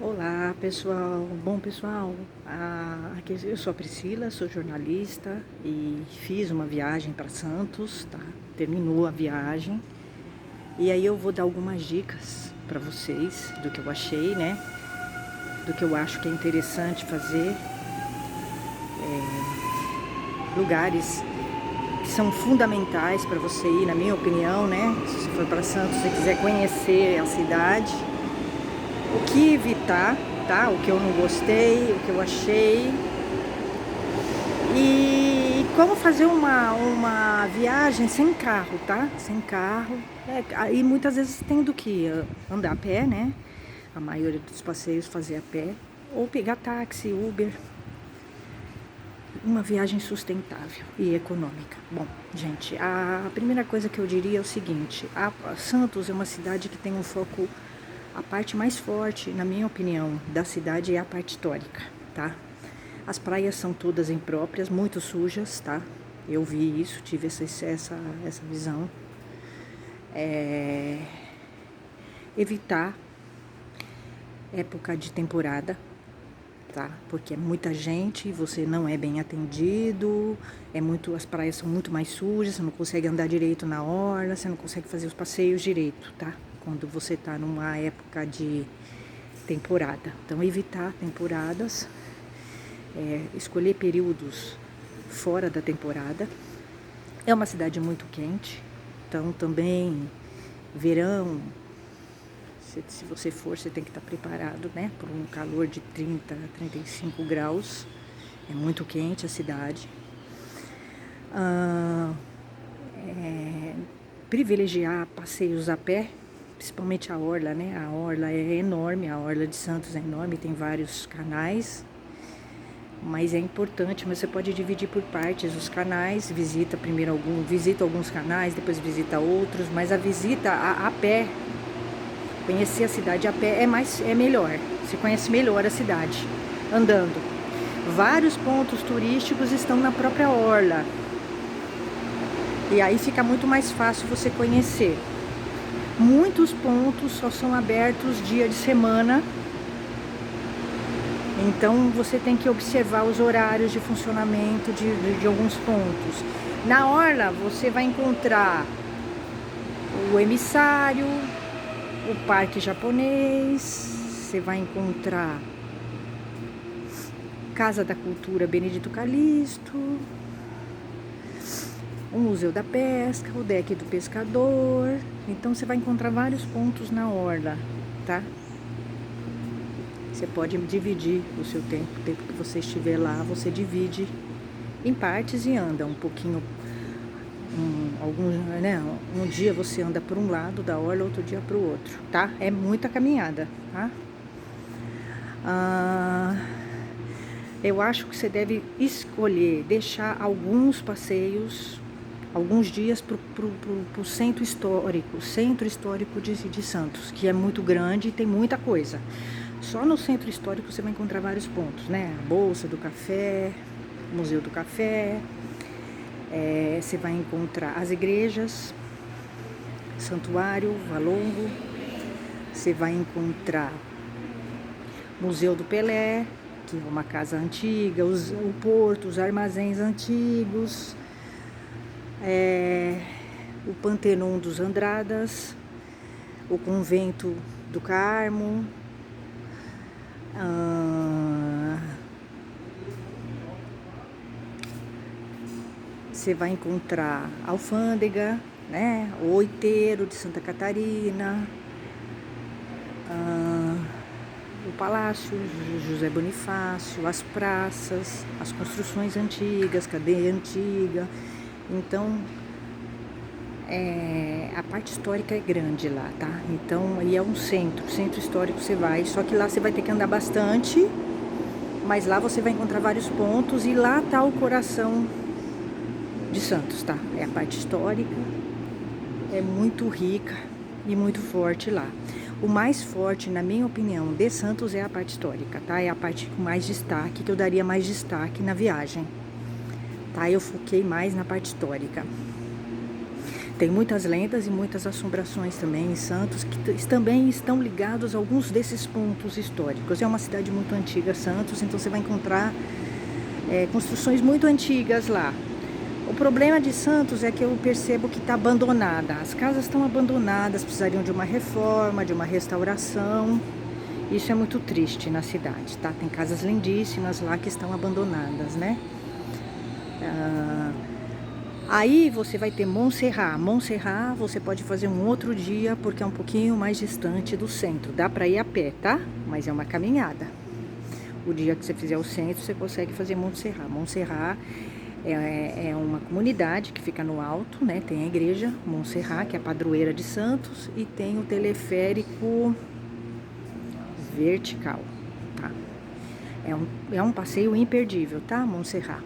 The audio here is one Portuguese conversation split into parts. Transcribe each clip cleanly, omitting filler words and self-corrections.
Olá, pessoal. Bom, pessoal, aqui eu sou a Priscila, sou jornalista e fiz uma viagem para Santos, tá? Terminou a viagem. E aí eu vou dar algumas dicas para vocês do que eu achei, né? Do que eu acho que é interessante fazer. Lugares que são fundamentais para você ir, na minha opinião, né? Se você for para Santos e quiser conhecer a cidade. O que evitar, tá? O que eu não gostei, o que eu achei. E como fazer uma viagem sem carro, tá? Sem carro. E muitas vezes tendo que andar a pé, né? A maioria dos passeios fazer a pé. Ou pegar táxi, Uber. Uma viagem sustentável e econômica. Bom, gente, a primeira coisa que eu diria é o seguinte. Santos é uma cidade que tem um foco. A parte mais forte, na minha opinião, da cidade é a parte histórica, tá? As praias são todas impróprias, muito sujas, tá? Eu vi isso, tive essa visão. Evitar época de temporada, tá? Porque é muita gente, você não é bem atendido, as praias são muito mais sujas, você não consegue andar direito na orla, você não consegue fazer os passeios direito, tá? Quando você tá numa época de temporada. Então, evitar temporadas, escolher períodos fora da temporada. É uma cidade muito quente, então também verão, se você for, você tem que estar preparado, né? Por um calor de 30, 35 graus. É muito quente a cidade. Privilegiar passeios a pé, principalmente a orla, né? A orla é enorme, a orla de Santos é enorme, tem vários canais. Mas é importante, mas você pode dividir por partes os canais, visita alguns canais, depois visita outros, mas a visita a pé, conhecer a cidade a pé é melhor. Você conhece melhor a cidade andando. Vários pontos turísticos estão na própria orla. E aí fica muito mais fácil você conhecer. Muitos pontos só são abertos dia de semana. Então você tem que observar os horários de funcionamento de alguns pontos. Na orla você vai encontrar o emissário, o parque japonês, você vai encontrar Casa da Cultura Benedito Calixto, o Museu da Pesca, o Deck do Pescador. Então você vai encontrar vários pontos na orla, tá? Você pode dividir o seu tempo, o tempo que você estiver lá, você divide em partes e anda um pouquinho. Um dia você anda por um lado da orla, outro dia para o outro, tá? É muita caminhada, tá? Eu acho que você deve escolher, deixar alguns passeios, alguns dias para o centro histórico de Santos, que é muito grande e tem muita coisa. Só no centro histórico você vai encontrar vários pontos, né? A Bolsa do Café, o Museu do Café, você vai encontrar as igrejas, Santuário, Valongo, você vai encontrar Museu do Pelé, que é uma casa antiga, o porto, os armazéns antigos, o Panteão dos Andradas, o Convento do Carmo, você vai encontrar a Alfândega, né? O Oiteiro de Santa Catarina, o Palácio José Bonifácio, as praças, as construções antigas, cadeia antiga. Então, a parte histórica é grande lá, tá? Então, aí é um centro histórico você vai, só que lá você vai ter que andar bastante, mas lá você vai encontrar vários pontos e lá tá o coração de Santos, tá? É a parte histórica, é muito rica e muito forte lá. O mais forte, na minha opinião, de Santos é a parte histórica, tá? É a parte com mais destaque, que eu daria mais destaque na viagem, tá? Eu foquei mais na parte histórica. Tem muitas lendas e muitas assombrações também em Santos, que também estão ligados a alguns desses pontos históricos. É uma cidade muito antiga, Santos, então você vai encontrar construções muito antigas lá. O problema de Santos é que eu percebo que está abandonada. As casas estão abandonadas, precisariam de uma reforma, de uma restauração. Isso é muito triste na cidade, tá? Tem casas lindíssimas lá que estão abandonadas, né? Aí você vai ter Montserrat. Montserrat você pode fazer um outro dia, porque é um pouquinho mais distante do centro. Dá para ir a pé, tá? Mas é uma caminhada. O dia que você fizer o centro, você consegue fazer Montserrat. Montserrat é uma comunidade que fica no alto, né? Tem a igreja Montserrat, que é a padroeira de Santos, e tem o teleférico vertical, tá? É um passeio imperdível, tá? Montserrat.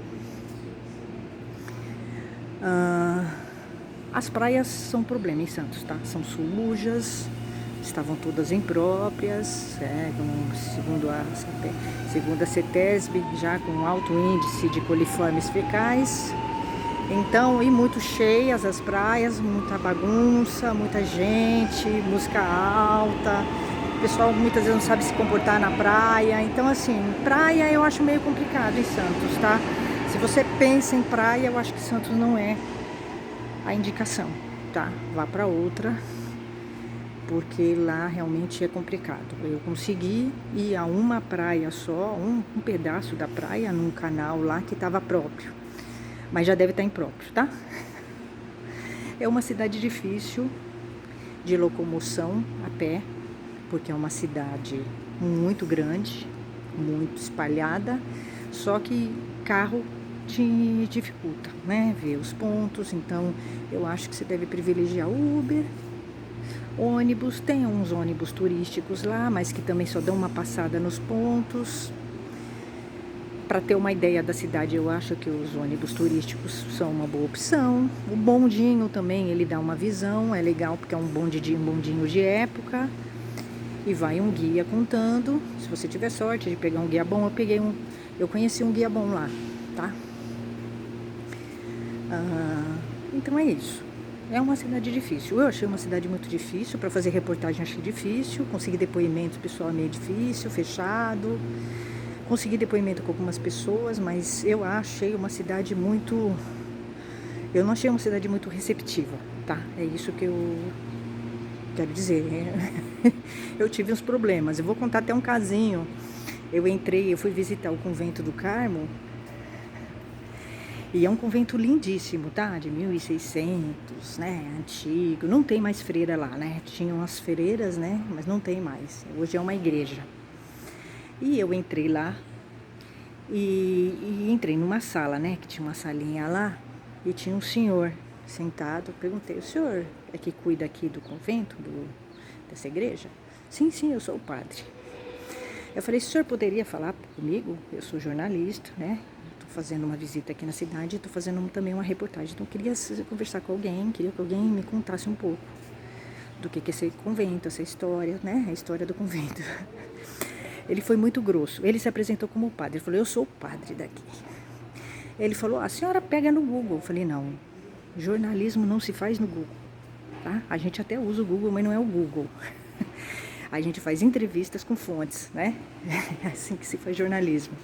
As praias são um problema em Santos, tá? São sujas, estavam todas impróprias, segundo a CETESB, já com alto índice de coliformes fecais. Então, e muito cheias as praias, muita bagunça, muita gente, música alta. O pessoal muitas vezes não sabe se comportar na praia. Então, assim, praia eu acho meio complicado em Santos, tá? Se você pensa em praia, eu acho que Santos não é a indicação, tá? Vá para outra, porque lá realmente é complicado. Eu consegui ir a uma praia só, um pedaço da praia, num canal lá que estava próprio, mas já deve estar impróprio, tá? É uma cidade difícil de locomoção a pé, porque é uma cidade muito grande, muito espalhada, só que carro te dificulta, né, ver os pontos. Então eu acho que você deve privilegiar Uber, ônibus. Tem uns ônibus turísticos lá, mas que também só dão uma passada nos pontos. Para ter uma ideia da cidade, eu acho que os ônibus turísticos são uma boa opção. O bondinho também, ele dá uma visão, é legal porque é um bondinho de época, e vai um guia contando. Se você tiver sorte de pegar um guia bom, eu conheci um guia bom lá, tá? Então é isso. É uma cidade difícil. Eu achei uma cidade muito difícil. Para fazer reportagem achei difícil. Conseguir depoimentos, pessoal, é meio difícil, fechado. Consegui depoimento com algumas pessoas, mas eu achei uma cidade muito... Eu não achei uma cidade muito receptiva, tá? É isso que eu quero dizer. Eu tive uns problemas. Eu vou contar até um casinho. Eu fui visitar o convento do Carmo. E é um convento lindíssimo, tá? De 1600, né? Antigo. Não tem mais freira lá, né? Tinham as freiras, né? Mas não tem mais. Hoje é uma igreja. E eu entrei lá e entrei numa sala, né? Que tinha uma salinha lá e tinha um senhor sentado. Eu perguntei: o senhor é que cuida aqui do convento, dessa igreja? Sim, eu sou o padre. Eu falei: o senhor poderia falar comigo? Eu sou jornalista, né? Fazendo uma visita aqui na cidade, estou fazendo também uma reportagem, então eu queria conversar com alguém, queria que alguém me contasse um pouco do que é esse convento, essa história, né, a história do convento. Ele foi muito grosso, ele se apresentou como padre, ele falou: eu sou o padre daqui. Ele falou: a senhora pega no Google. Eu falei: não, jornalismo não se faz no Google, tá? A gente até usa o Google, mas não é o Google. A gente faz entrevistas com fontes, né? É assim que se faz jornalismo.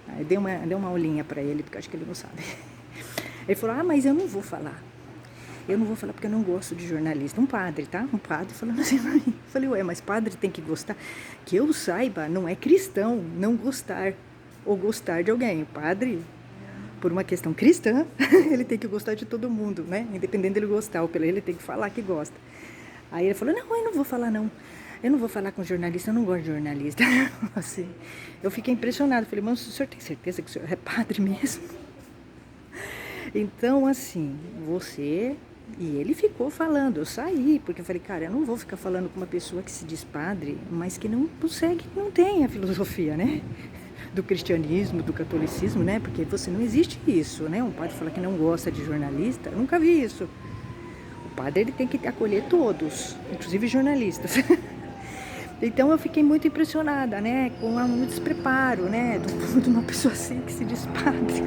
Aí dei uma aulinha pra ele, porque acho que ele não sabe. Ele falou: mas eu não vou falar. Eu não vou falar porque eu não gosto de jornalista. Um padre, tá? Um padre falando assim pra mim. Eu falei: ué, mas padre tem que gostar? Que eu saiba, não é cristão não gostar ou gostar de alguém. O padre, por uma questão cristã, ele tem que gostar de todo mundo, né? Independente dele gostar ou pelo ele tem que falar que gosta. Aí ele falou: não, eu não vou falar não. Eu não vou falar com jornalista, eu não gosto de jornalista. Assim, eu fiquei impressionada. Falei: mas o senhor tem certeza que o senhor é padre mesmo? Então, assim, você... E ele ficou falando, eu saí, porque eu falei: cara, eu não vou ficar falando com uma pessoa que se diz padre, mas que não consegue, não tem a filosofia, né? Do cristianismo, do catolicismo, né? Porque não existe isso, né? Um padre falar que não gosta de jornalista, eu nunca vi isso. O padre, ele tem que acolher todos, inclusive jornalistas. Então eu fiquei muito impressionada, né, com o despreparo, né, de uma pessoa assim que se diz padre.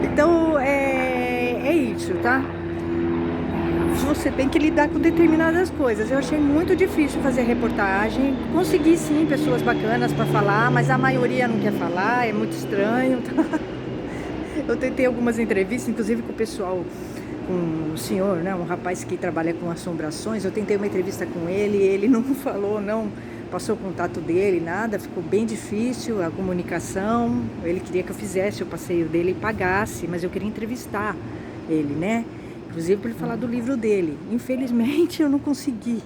Então é isso, tá? você tem que lidar com determinadas coisas. Eu achei muito difícil fazer reportagem. Consegui sim pessoas bacanas para falar, mas a maioria não quer falar, é muito estranho. Eu tentei algumas entrevistas, inclusive com o pessoal, com um senhor, né, um rapaz que trabalha com assombrações. Eu tentei uma entrevista com ele não falou, não passou o contato dele, nada, ficou bem difícil a comunicação. Ele queria que eu fizesse o passeio dele e pagasse, mas eu queria entrevistar ele, né? Inclusive para ele falar do livro dele. Infelizmente eu não consegui.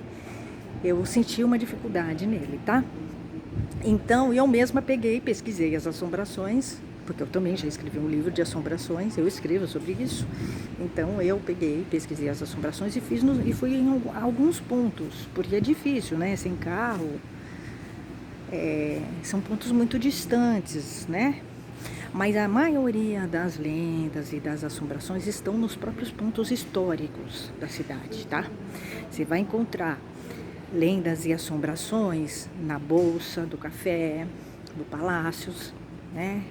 Eu senti uma dificuldade nele, tá? Então eu mesma peguei, pesquisei as assombrações, porque eu também já escrevi um livro de assombrações, eu escrevo sobre isso. Então eu peguei, pesquisei as assombrações e e fui em alguns pontos, porque é difícil, né? Sem carro, são pontos muito distantes, né? Mas a maioria das lendas e das assombrações estão nos próprios pontos históricos da cidade, tá? Você vai encontrar lendas e assombrações na Bolsa do Café, no Palácios, né?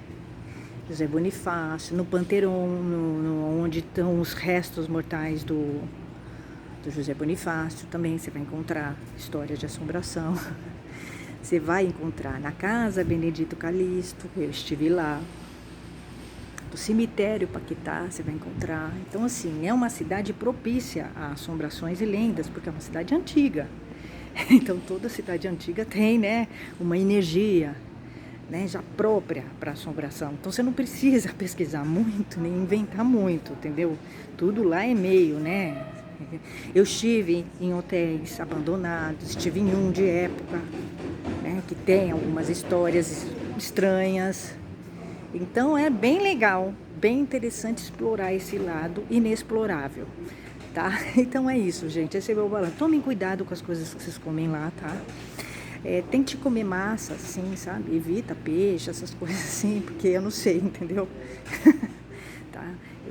José Bonifácio, no Panteão, onde estão os restos mortais do José Bonifácio, também você vai encontrar histórias de assombração. Você vai encontrar na Casa Benedito Calixto, eu estive lá. Do cemitério Paquetá, você vai encontrar. Então, assim, é uma cidade propícia a assombrações e lendas, porque é uma cidade antiga. Então, toda cidade antiga tem, né, uma energia, né, já própria para assombração. Então, você não precisa pesquisar muito, nem inventar muito, entendeu? Tudo lá é meio, né? Eu estive em hotéis abandonados, estive em um de época, né, que tem algumas histórias estranhas. Então é bem legal, bem interessante explorar esse lado inexplorável, tá? Então é isso, gente, esse é o meu balanço. Tomem cuidado com as coisas que vocês comem lá, tá? Tente comer massa, assim, sabe? Evita peixe, essas coisas assim, porque eu não sei, entendeu? Tá?